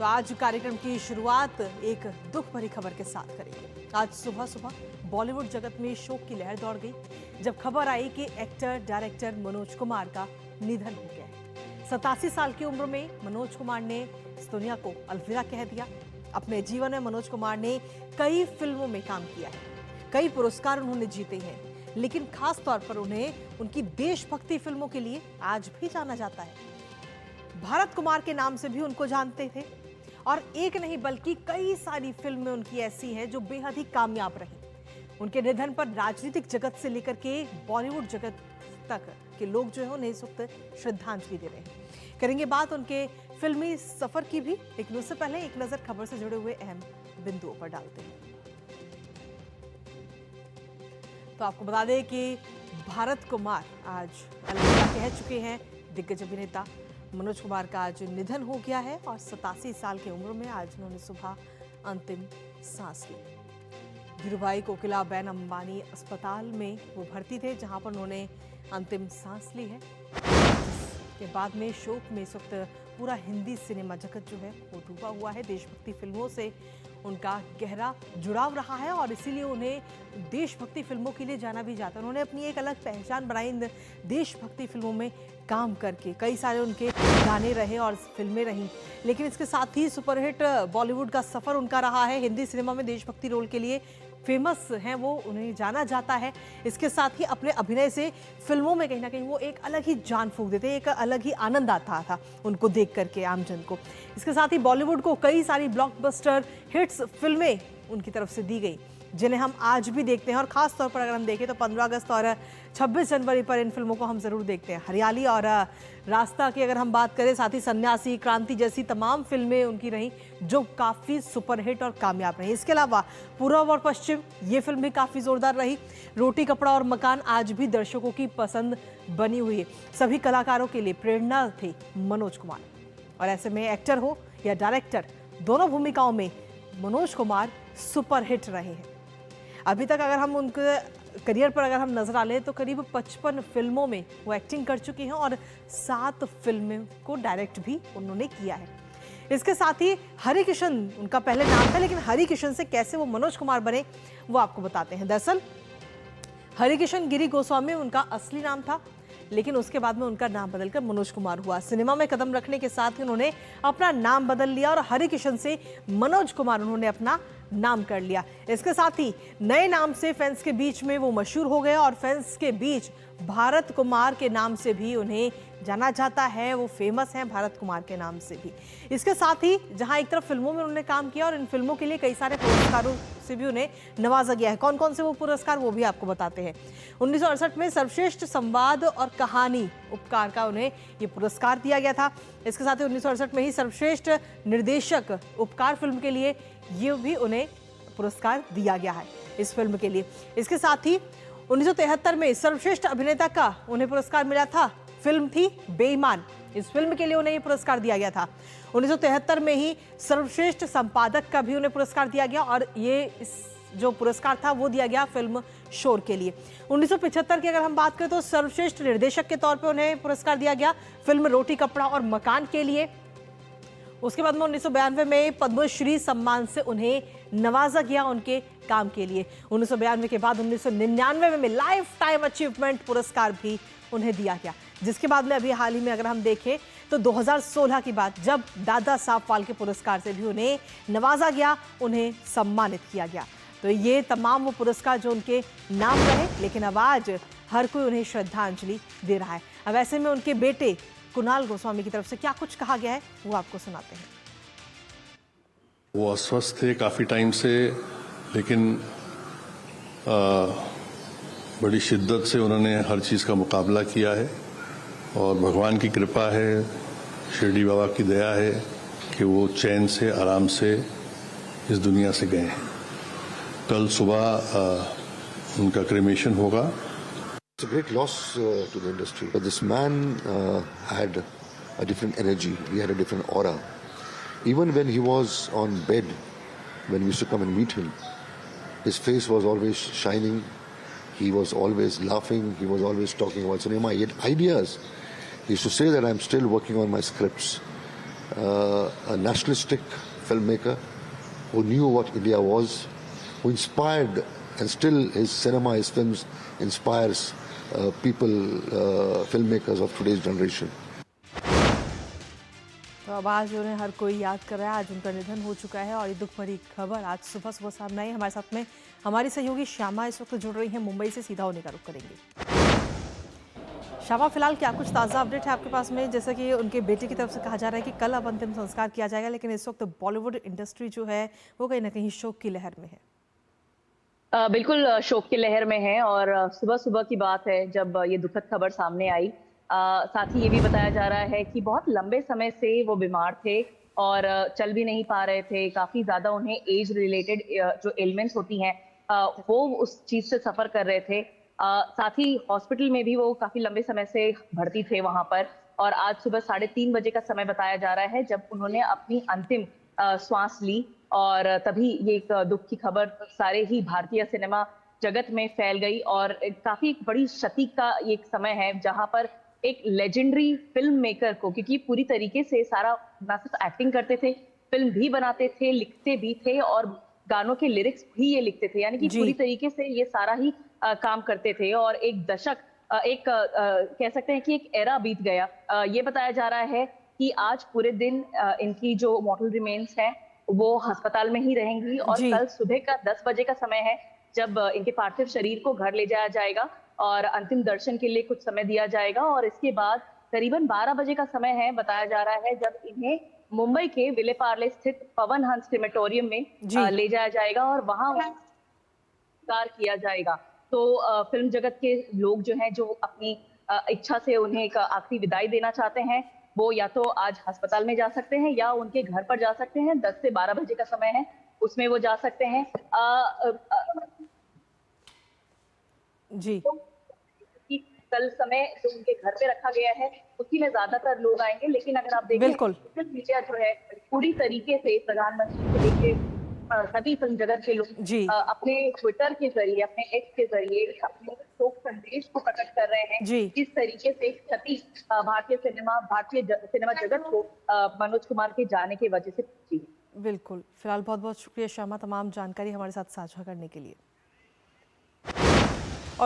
तो आज कार्यक्रम की शुरुआत एक दुख भरी खबर के साथ करेंगे। आज सुबह सुबह बॉलीवुड जगत में शोक की लहर दौड़ गई जब खबर आई कि एक्टर डायरेक्टर मनोज कुमार का निधन हो गया है। 87 साल की उम्र में मनोज कुमार ने इस दुनिया को अलविदा कह दिया। अपने जीवन में मनोज कुमार ने कई फिल्मों में काम किया है, कई पुरस्कार उन्होंने जीते हैं, लेकिन खास तौर पर उन्हें उनकी देशभक्ति फिल्मों के लिए आज भी जाना जाता है। भारत कुमार के नाम से भी उनको जानते थे और एक नहीं बल्कि कई सारी फिल्में उनकी ऐसी हैं जो बेहद ही कामयाब रही। उनके निधन पर राजनीतिक जगत से लेकर के बॉलीवुड जगत तक के लोग जो है उन्हें इस वक्त श्रद्धांजलि दे रहे हैं। करेंगे बात उनके फिल्मी सफर की भी, लेकिन उससे पहले एक नजर खबर से जुड़े हुए अहम बिंदुओं पर डालते हैं। तो आपको बता दें कि भारत कुमार आज अलविदा कह चुके हैं। दिग्गज अभिनेता मनोज कुमार का आज निधन हो गया है और 87 साल की उम्र में आज उन्होंने सुबह अंतिम सांस ली। धीरूभाई कोकिलाबेन अंबानी अस्पताल में वो भर्ती थे, जहां पर उन्होंने अंतिम सांस ली है। के बाद में शोक में इस वक्त पूरा हिंदी सिनेमा जगत जो है वो डूबा हुआ है। देशभक्ति फिल्मों से उनका गहरा जुड़ाव रहा है और इसीलिए उन्हें देशभक्ति फिल्मों के लिए जाना भी जाता है। उन्होंने अपनी एक अलग पहचान बनाई इन देशभक्ति फिल्मों में काम करके। कई सारे उनके गाने रहे और फिल्में रहीं, लेकिन इसके साथ ही सुपरहिट बॉलीवुड का सफ़र उनका रहा है। हिंदी सिनेमा में देशभक्ति रोल के लिए फेमस हैं वो, उन्हें जाना जाता है। इसके साथ ही अपने अभिनय से फिल्मों में कहीं ना कहीं वो एक अलग ही जान फूंक देते, एक अलग ही आनंद आता था उनको देख करके आमजन को। इसके साथ ही बॉलीवुड को कई सारी ब्लॉकबस्टर हिट्स फिल्में उनकी तरफ से दी गई, जिन्हें हम आज भी देखते हैं। और ख़ास तौर पर अगर हम देखें तो 15 अगस्त और 26 जनवरी पर इन फिल्मों को हम ज़रूर देखते हैं। हरियाली और रास्ता की अगर हम बात करें, साथ ही सन्यासी, क्रांति जैसी तमाम फिल्में उनकी रहीं जो काफ़ी सुपरहिट और कामयाब रहीं। इसके अलावा पूर्व और पश्चिम, ये फिल्म भी काफ़ी ज़ोरदार रही। रोटी कपड़ा और मकान आज भी दर्शकों की पसंद बनी हुई है। सभी कलाकारों के लिए प्रेरणा थे मनोज कुमार, और ऐसे में एक्टर हो या डायरेक्टर, दोनों भूमिकाओं में मनोज कुमार सुपरहिट रहे हैं। अभी तक अगर हम उनके करियर पर अगर हम नजर डालें तो करीब 55 फिल्मों में वो एक्टिंग कर चुकी हैं और 7 फिल्मों को डायरेक्ट भी उन्होंने किया है। इसके साथ ही हरि किशन उनका पहले नाम था, लेकिन हरि किशन से कैसे वो मनोज कुमार बने वो आपको बताते हैं। दरअसल हरि किशन गिरी गोस्वामी उनका असली नाम था, लेकिन उसके बाद में उनका नाम बदलकर मनोज कुमार हुआ। सिनेमा में कदम रखने के साथ ही उन्होंने अपना नाम बदल लिया और हरि किशन से मनोज कुमार उन्होंने अपना नाम कर लिया। इसके साथ ही नए नाम से फैंस के बीच में वो मशहूर हो गए और फैंस के बीच भारत कुमार के नाम से भी उन्हें जाना जाता है। वो फेमस हैं भारत कुमार के नाम से भी। इसके साथ ही जहां एक तरफ फिल्मों में उन्होंने काम किया और इन फिल्मों के लिए कई सारे पुरस्कारों से भी उन्हें नवाजा गया है। कौन कौन से वो पुरस्कार वो भी आपको बताते हैं। 1968 में सर्वश्रेष्ठ संवाद और कहानी उपकार का उन्हें ये पुरस्कार दिया गया था। इसके साथ ही 1968 में ही सर्वश्रेष्ठ निर्देशक उपकार फिल्म के लिए ये भी उन्हें पुरस्कार दिया गया है इस फिल्म के लिए। इसके साथ ही 1973 में सर्वश्रेष्ठ अभिनेता का उन्हें पुरस्कार मिला था। फिल्म थी बेईमान, इस फिल्म के लिए उन्हें ये पुरस्कार दिया गया था। 1973 में ही सर्वश्रेष्ठ संपादक का भी उन्हें पुरस्कार दिया गया और ये इस जो पुरस्कार था वो दिया गया फिल्म शोर के लिए। 1975 की अगर हम बात करें तो सर्वश्रेष्ठ निर्देशक के तौर पे उन्हें पुरस्कार दिया गया फिल्म रोटी कपड़ा और मकान के लिए। उसके बाद में 1992 में पद्मश्री सम्मान से उन्हें नवाजा गया उनके काम के लिए। 1992 के बाद 1999 में लाइफ टाइम अचीवमेंट पुरस्कार भी उन्हें दिया गया, जिसके बाद में अभी हाल ही में अगर हम देखें तो 2016 की बात, जब दादा साहब फाल्के पुरस्कार से भी उन्हें नवाजा गया, उन्हें सम्मानित किया गया। तो ये तमाम वो पुरस्कार जो उनके नाम रहे, लेकिन अब आज हर कोई उन्हें श्रद्धांजलि दे रहा है। अब ऐसे में उनके बेटे कुणाल गोस्वामी की तरफ से क्या कुछ कहा गया है वो आपको सुनाते हैं। वो अस्वस्थ थे काफ़ी टाइम से, लेकिन बड़ी शिद्दत से उन्होंने हर चीज़ का मुकाबला किया है और भगवान की कृपा है, शिरडी बाबा की दया है कि वो चैन से आराम से इस दुनिया से गए हैं। कल सुबह उनका क्रेमेशन होगा। It's a great loss to the industry. But this man had a different energy. He had a different aura. Even when he was on bed, when we used to come and meet him, his face was always shining. He was always laughing. He was always talking about cinema. He had ideas. He used to say that I'm still working on my scripts. a nationalistic filmmaker who knew what India was, who inspired, and still his cinema, his films inspires people, filmmakers of today's generation. तो अब आज उन्हें हर कोई याद कर रहा है। आज उनका निधन हो चुका है और ये दुख भरी खबर आज सुबह सुबह सामने आई। हमारे साथ में हमारी सहयोगी श्यामा इस वक्त जुड़ रही हैं मुंबई से, सीधा उन्हीं का रुख करेंगे। श्यामा, फिलहाल क्या कुछ ताज़ा अपडेट है आपके पास में? जैसा कि उनके बेटे की तरफ से कहा जा रहा है कि कल अब अंतिम संस्कार किया जाएगा, लेकिन इस वक्त बॉलीवुड इंडस्ट्री जो है वो कहीं ना कहीं शोक की लहर में है। बिल्कुल शोक की लहर में है और सुबह सुबह की बात है जब ये दुखद खबर सामने आई। साथ ही ये भी बताया जा रहा है कि बहुत लंबे समय से वो बीमार थे और चल भी नहीं पा रहे थे। काफी ज्यादा उन्हें एज रिलेटेड जो एलिमेंट्स होती हैं वो उस चीज से सफर कर रहे थे। साथ ही हॉस्पिटल में भी वो काफी लंबे समय से भर्ती थे वहां पर। और आज सुबह 3:30 बजे का समय बताया जा रहा है जब उन्होंने अपनी अंतिम श्वास ली और तभी ये एक दुख की खबर सारे ही भारतीय सिनेमा जगत में फैल गई। और काफी एक बड़ी क्षति का एक समय है जहां पर एक लेजेंडरी फिल्म मेकर को, क्योंकि पूरी तरीके से सारा ना सिर्फ एक्टिंग करते थे, फिल्म भी बनाते थे, लिखते भी थे और गानों के लिरिक्स भी ये लिखते थे, यानी कि पूरी तरीके से ये सारा ही काम करते थे। और एक दशक कह सकते हैं कि एक एरा बीत गया। ये बताया जा रहा है कि आज पूरे दिन इनकी जो मॉर्टल रिमेन्स हैं वो अस्पताल में ही रहेंगी और कल सुबह का 10 बजे का समय है जब इनके पार्थिव शरीर को घर ले जाया जाएगा और अंतिम दर्शन के लिए कुछ समय दिया जाएगा। और इसके बाद करीबन 12 बजे का समय है बताया जा रहा है जब इन्हें मुंबई के विले पार्ले स्थित पवन हंस क्रेमेटोरियम में ले जाया जाएगा और वहां संस्कार किया जाएगा। तो फिल्म जगत के लोग जो हैं, जो अपनी इच्छा से उन्हें एक आखिरी विदाई देना चाहते हैं, वो या तो आज अस्पताल में जा सकते हैं या उनके घर पर जा सकते हैं। 10 से 12 बजे का समय है, उसमें वो जा सकते हैं। जी, कल समय जो उनके घर पे रखा गया है उसी में ज्यादातर लोग आएंगे, लेकिन अगर आप देखें सोशल मीडिया जो है पूरी तरीके से प्रधानमंत्री से लेके सभी फिल्म जगत के लोग अपने ट्विटर के जरिए, अपने एक्स के जरिए अपने शोक संदेश को प्रकट कर रहे हैं। जिस तरीके से क्षति भारतीय सिनेमा जगत को मनोज कुमार के जाने की वजह से पहुंची। बिल्कुल। फिलहाल बहुत बहुत शुक्रिया श्यामा, तमाम जानकारी हमारे साथ साझा करने के लिए।